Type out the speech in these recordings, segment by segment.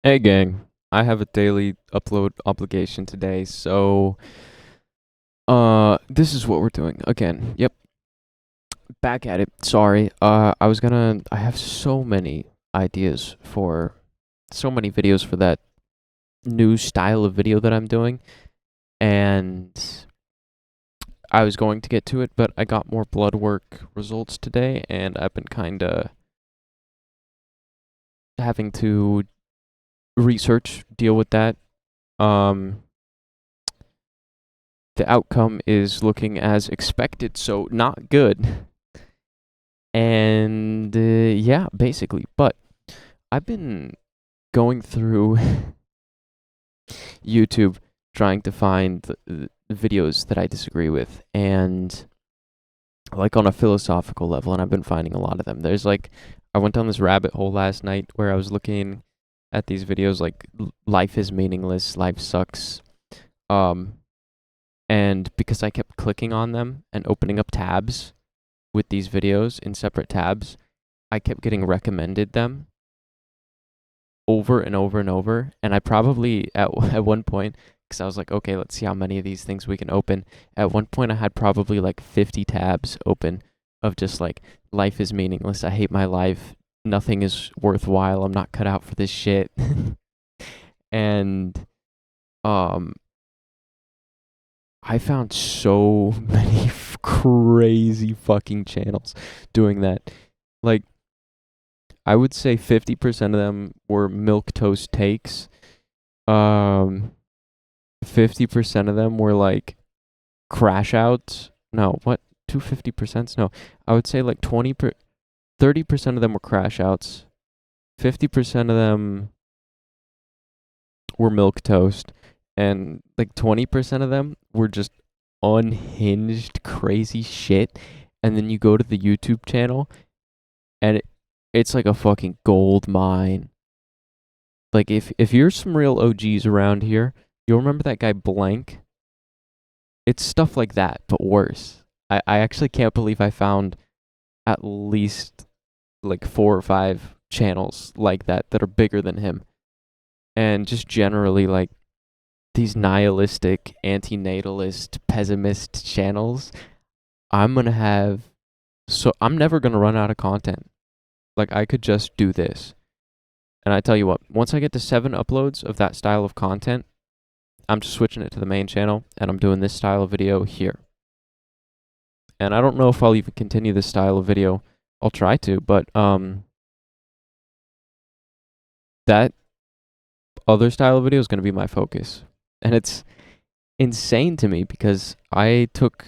Hey gang, I have a daily upload obligation today, so this is what we're doing. Again, yep, back at it. Sorry. I have so many ideas for so many videos for that new style of video that I'm doing, and I was going to get to it, but I got more blood work results today, and I've been kind of having to research, deal with that. Um, the outcome is looking as expected, so not good. And yeah, basically. But I've been going through YouTube trying to find the videos that I disagree with, and like on a philosophical level, and I've been finding a lot of them. I went down this rabbit hole last night where I was looking at these videos like life is meaningless, life sucks. Um, and because I kept clicking on them and opening up tabs with these videos in separate tabs, I kept getting recommended them over and over and over. And I probably at one point, because I was like, okay, let's see how many of these things we can open. At one point, I had probably like 50 tabs open of just like life is meaningless. I hate my life. Nothing is worthwhile. I'm not cut out for this shit. And um, I found so many crazy fucking channels doing that. Like I would say 50% of them were milk toast takes. Um 50% of them were like crash outs. No, what? 250%? No. I would say like 30% of them were crash outs. 50% of them were milk toast, and like 20% of them were just unhinged crazy shit. And then you go to the YouTube channel and it's like a fucking gold mine. Like if you're some real OGs around here, you'll remember that guy Blank. It's stuff like that, but worse. I actually can't believe I found at least like four or five channels like that that are bigger than him. And just generally like these nihilistic, antinatalist, pessimist channels, I'm gonna have I'm never gonna run out of content. Like I could just do this. And I tell you what, once I get to 7 uploads of that style of content, I'm just switching it to the main channel and I'm doing this style of video here. And I don't know if I'll even continue this style of video. I'll try to, but that other style of video is going to be my focus. And it's insane to me because I took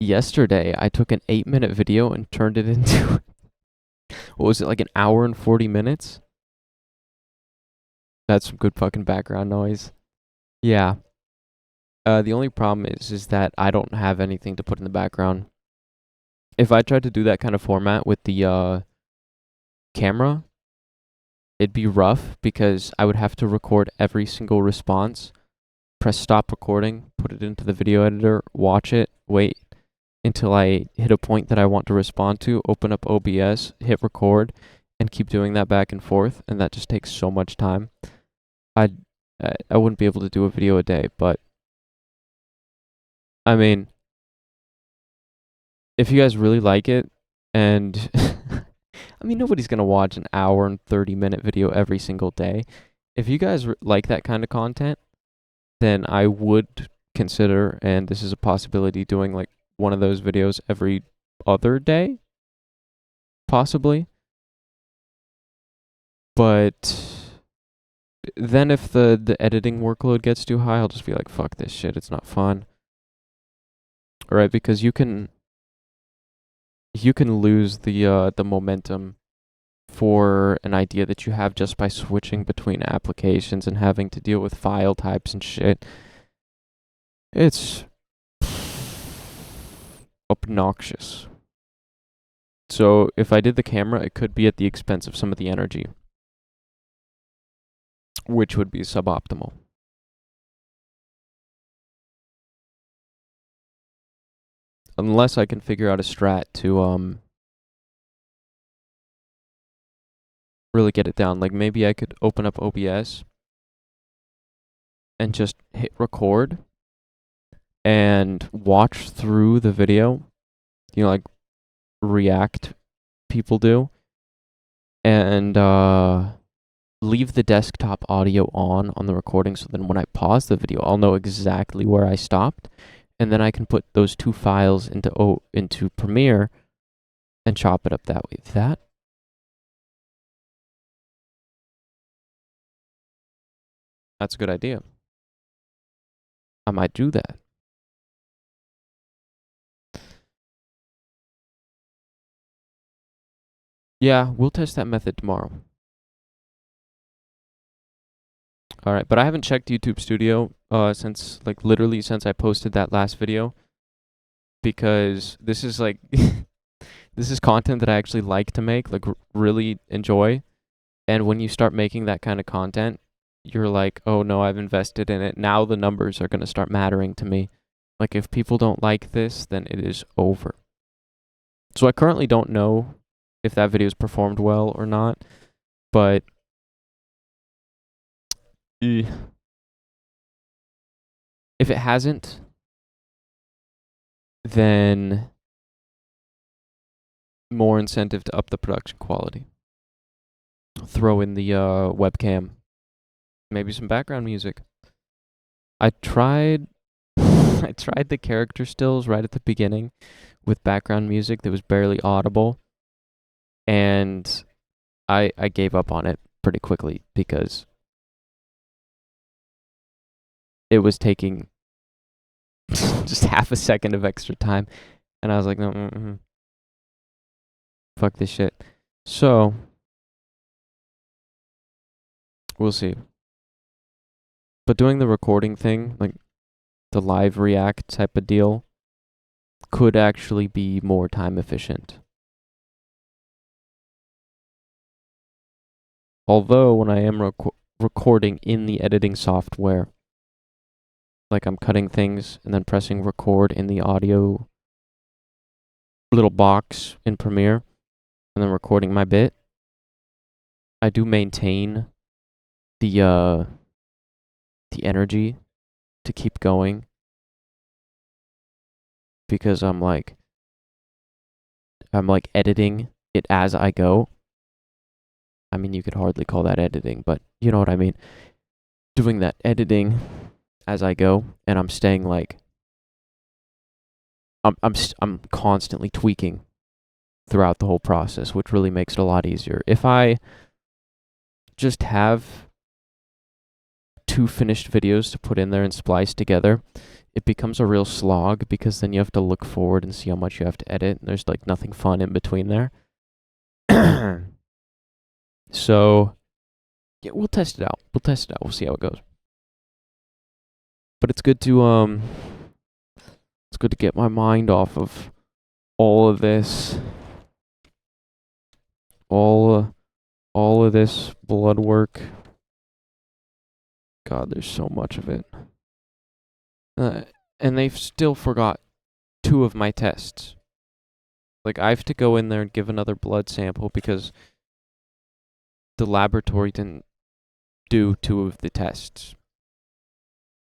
an 8-minute video and turned it into, what was it, like an hour and 40 minutes? That's some good fucking background noise. Yeah. The only problem is that I don't have anything to put in the background. If I tried to do that kind of format with the camera, it'd be rough because I would have to record every single response, press stop recording, put it into the video editor, watch it, wait until I hit a point that I want to respond to, open up OBS, hit record, and keep doing that back and forth. And that just takes so much time. I'd, I wouldn't be able to do a video a day, but I mean, if you guys really like it, and I mean, nobody's gonna watch an hour and 30-minute video every single day. If you guys like that kind of content, then I would consider, and this is a possibility, doing like one of those videos every other day, possibly. But then if the editing workload gets too high, I'll just be like, fuck this shit, it's not fun. All right, because you can lose the momentum for an idea that you have just by switching between applications and having to deal with file types and shit. It's obnoxious. So if I did the camera, it could be at the expense of some of the energy, which would be suboptimal. Unless I can figure out a strat to really get it down. Like maybe I could open up OBS and just hit record and watch through the video, like React people do, and leave the desktop audio on the recording, so then when I pause the video, I'll know exactly where I stopped, and then I can put those two files into Premiere and chop it up that way. That's a good idea. I might do that. Yeah, we'll test that method tomorrow. All right, but I haven't checked YouTube Studio since literally since I posted that last video, because this is this is content that I actually like to make, really enjoy. And when you start making that kind of content, you're like, "Oh no, I've invested in it. Now the numbers are going to start mattering to me. Like if people don't like this, then it is over." So I currently don't know if that video's performed well or not, but if it hasn't, then more incentive to up the production quality. Throw in the webcam, maybe some background music. I tried I tried the character stills right at the beginning with background music that was barely audible, and I gave up on it pretty quickly because it was taking just half a second of extra time, and I was like, no, fuck this shit. So we'll see. But doing the recording thing, like the live React type of deal, could actually be more time efficient. Although when I am recording in the editing software, like I'm cutting things and then pressing record in the audio little box in Premiere and then recording my bit, I do maintain the energy to keep going, because I'm editing it as I go. I mean, you could hardly call that editing, but you know what I mean. Doing that editing as I go, and I'm staying I'm constantly tweaking throughout the whole process, which really makes it a lot easier. If I just have two finished videos to put in there and splice together, it becomes a real slog, because then you have to look forward and see how much you have to edit. And there's nothing fun in between there. So yeah, we'll test it out. We'll see how it goes. But it's good to get my mind off of all of this, all of this blood work. God, there's so much of it. And they've still forgot 2 of my tests. I have to go in there and give another blood sample because the laboratory didn't do 2 of the tests.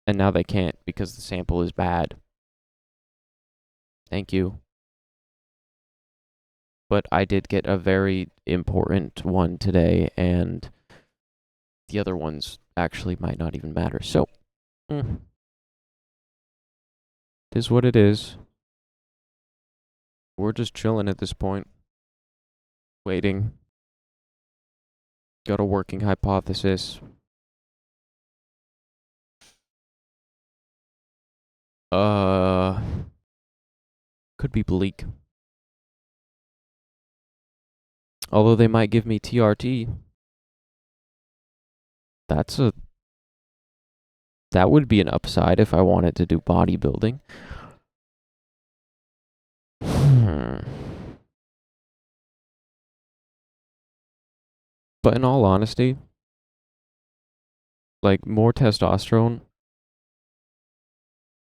And now they can't because the sample is bad. Thank you. But I did get a very important one today, and the other ones actually might not even matter. So, it is what it is. We're just chilling at this point. Waiting. Got a working hypothesis. Could be bleak. Although they might give me TRT. That would be an upside if I wanted to do bodybuilding. But in all honesty, more testosterone,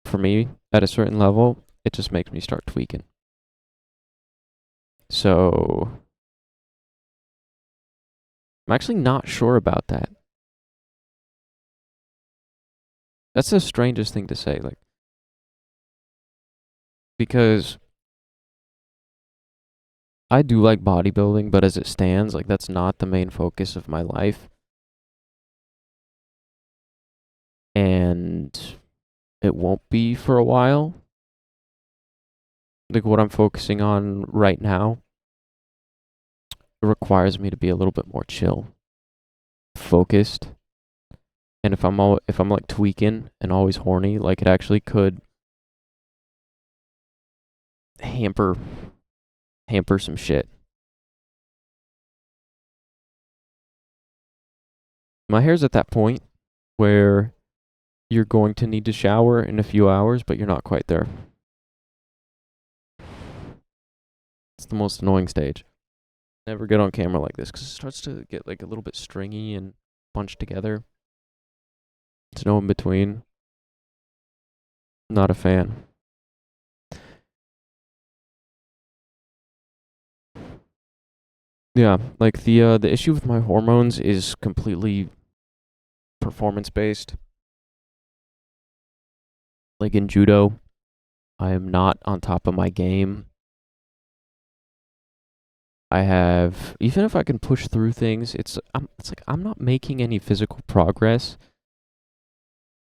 for me, at a certain level, it just makes me start tweaking. So I'm actually not sure about that. That's the strangest thing to say, like, because I do like bodybuilding, but as it stands, like, that's not the main focus of my life. And it won't be for a while. Like, what I'm focusing on right now, it requires me to be a little bit more chill, focused. And if I'm like tweaking and always horny, like it actually could hamper some shit. My hair's at that point where you're going to need to shower in a few hours, but you're not quite there. It's the most annoying stage. Never get on camera like this because it starts to get like a little bit stringy and bunched together. There's no in between. Not a fan. Yeah, like the issue with my hormones is completely performance based. Like in judo, I am not on top of my game. I have, even if I can push through things, it's like I'm not making any physical progress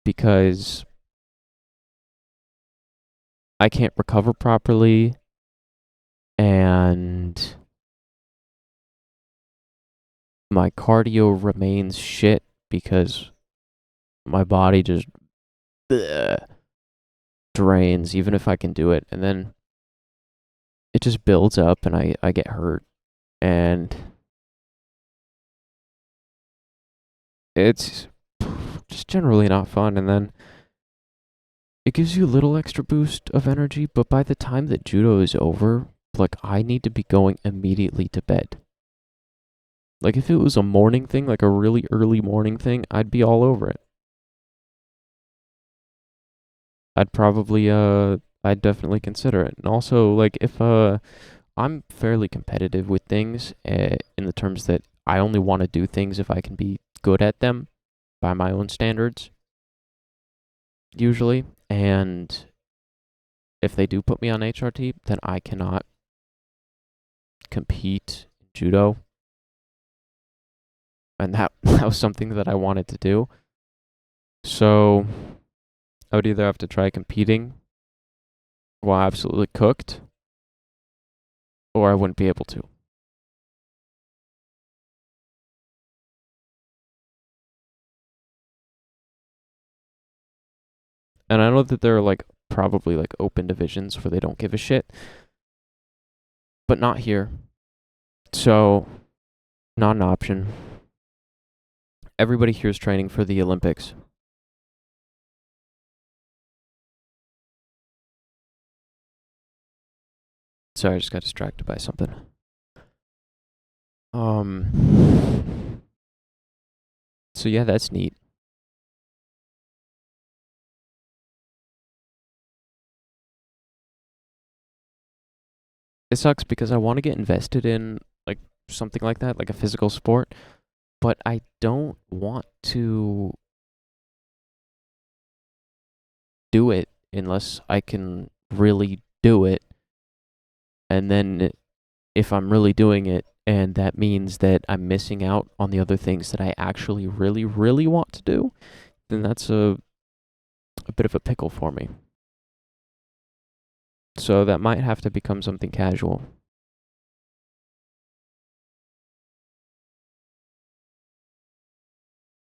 because I can't recover properly and my cardio remains shit because my body just bleh, drains even if I can do it, and then it just builds up and I get hurt, and it's just generally not fun. And then it gives you a little extra boost of energy, but by the time that judo is over, like I need to be going immediately to bed. Like if it was a morning thing, like a really early morning thing, I'd be all over it. I'd definitely consider it. And also like if I'm fairly competitive with things in the terms that I only want to do things if I can be good at them by my own standards usually. And if they do put me on HRT, then I cannot compete in judo. And that was something that I wanted to do. So I would either have to try competing while absolutely cooked, or I wouldn't be able to. And I know that there are like probably like open divisions where they don't give a shit, but not here. So, not an option. Everybody here is training for the Olympics. Sorry, I just got distracted by something. So yeah, that's neat. It sucks because I want to get invested in like something like that, like a physical sport, but I don't want to do it unless I can really do it. And then if I'm really doing it and that means that I'm missing out on the other things that I actually really, really want to do, then that's a bit of a pickle for me. So that might have to become something casual.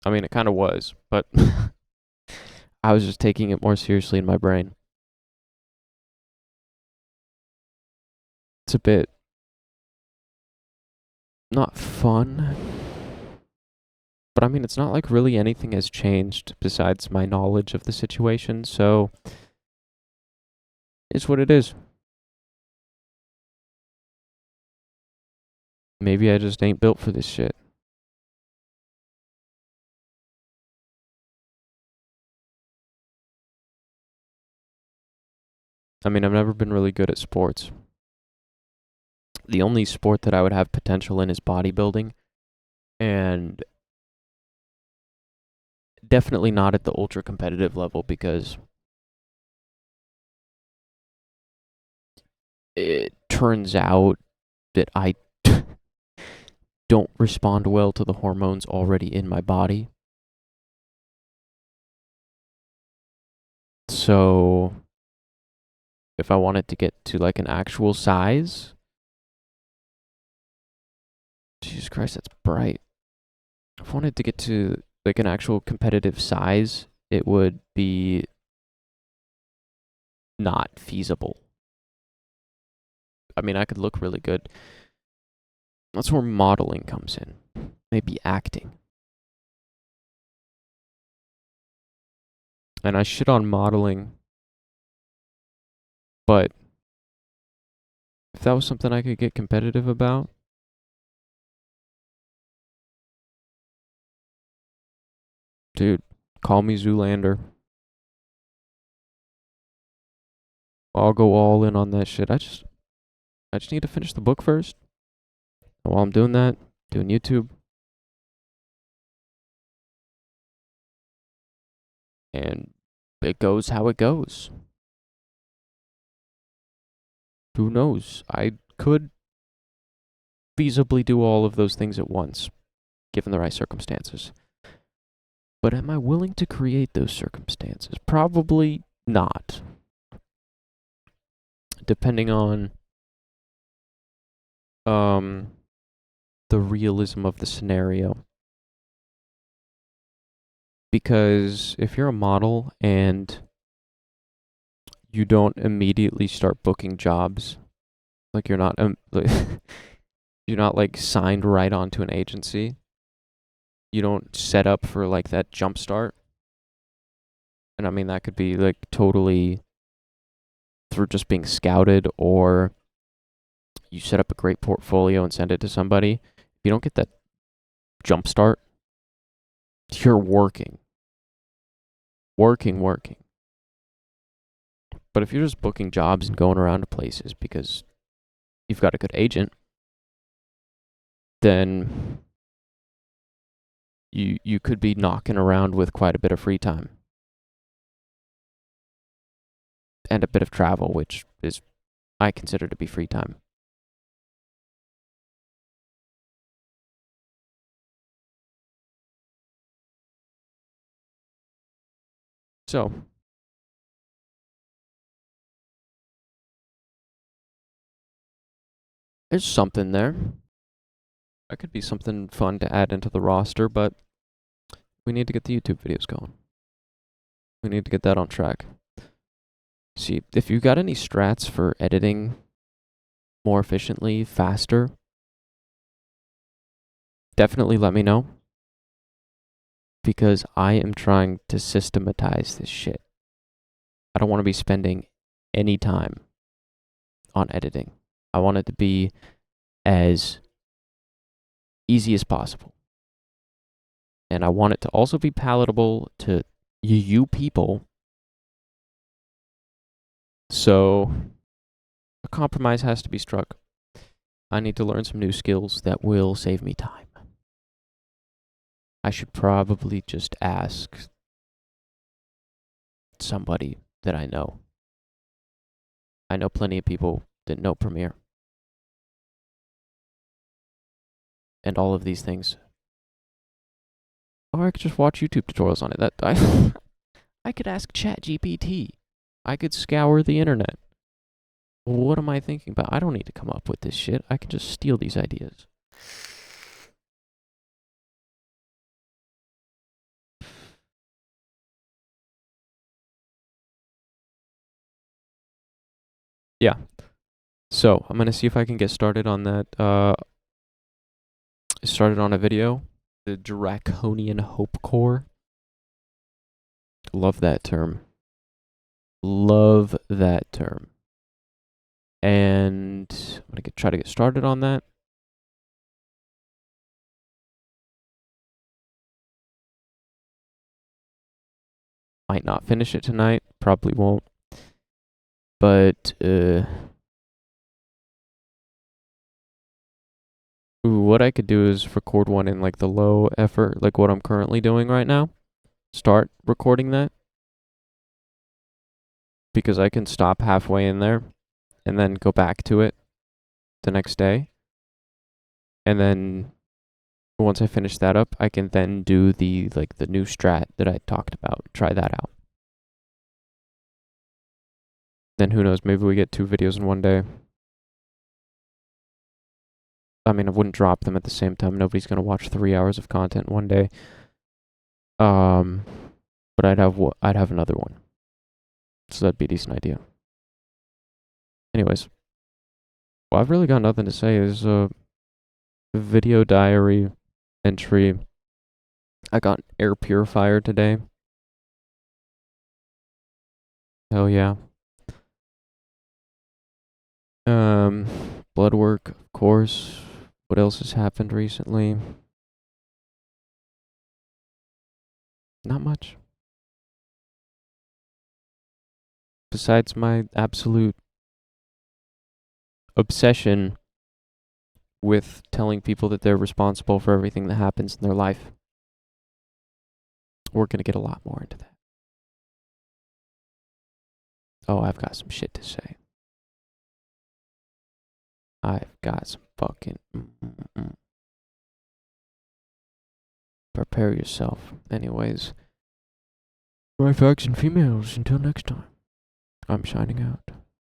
I mean, it kind of was, but I was just taking it more seriously in my brain. It's a bit not fun, but I mean, it's not like really anything has changed besides my knowledge of the situation, so it's what it is. Maybe I just ain't built for this shit. I mean, I've never been really good at sports. The only sport that I would have potential in is bodybuilding, And definitely not at the ultra competitive level, because it turns out that I don't respond well to the hormones already in my body. So if I wanted to get to like an actual size, Jesus Christ, that's bright. If I wanted to get to like an actual competitive size, it would be not feasible. I mean, I could look really good. That's where modeling comes in. Maybe acting. And I shit on modeling, but if that was something I could get competitive about, dude, call me Zoolander. I'll go all in on that shit. I just need to finish the book first. And while I'm doing that, doing YouTube, and it goes how it goes. Who knows? I could feasibly do all of those things at once, given the right circumstances. But am I willing to create those circumstances? Probably not. Depending on the realism of the scenario. Because if you're a model and you don't immediately start booking jobs, like you're not you're not like signed right onto an agency, you don't set up for like that jump start. And I mean, that could be like totally through just being scouted, or you set up a great portfolio and send it to somebody. If you don't get that jump start, you're working. But if you're just booking jobs and going around to places because you've got a good agent, then you could be knocking around with quite a bit of free time and a bit of travel, which is I consider to be free time. So, there's something there. That could be something fun to add into the roster, but we need to get the YouTube videos going. We need to get that on track. See, if you got any strats for editing more efficiently, faster, definitely let me know. Because I am trying to systematize this shit. I don't want to be spending any time on editing. I want it to be as easy as possible. And I want it to also be palatable to you people. So a compromise has to be struck. I need to learn some new skills that will save me time. I should probably just ask somebody that I know. I know plenty of people that know Premiere. And all of these things. Or I could just watch YouTube tutorials on it. That I could ask ChatGPT. I could scour the internet. What am I thinking about? I don't need to come up with this shit. I can just steal these ideas. Yeah. So I'm gonna see if I can get started on that. Started on a video. The Draconian Hope Core. Love that term. Love that term. And I'm gonna try to get started on that. Might not finish it tonight. Probably won't. But Ooh, what I could do is record one in like the low effort, like what I'm currently doing right now. Start recording that because I can stop halfway in there and then go back to it the next day. And then once I finish that up, I can then do the new strat that I talked about. Try that out. Then who knows, maybe we get 2 videos in one day. I mean, I wouldn't drop them at the same time. Nobody's going to watch 3 hours of content one day. But I'd have another one. So that'd be a decent idea. Anyways, well, I've really got nothing to say. There's a video diary entry. I got an air purifier today. Hell yeah. Blood work, of course. What else has happened recently? Not much. Besides my absolute obsession with telling people that they're responsible for everything that happens in their life. We're going to get a lot more into that. Oh, I've got some shit to say. I've got some fucking... Prepare yourself. Anyways. Right, facts and females. Until next time. I'm signing out.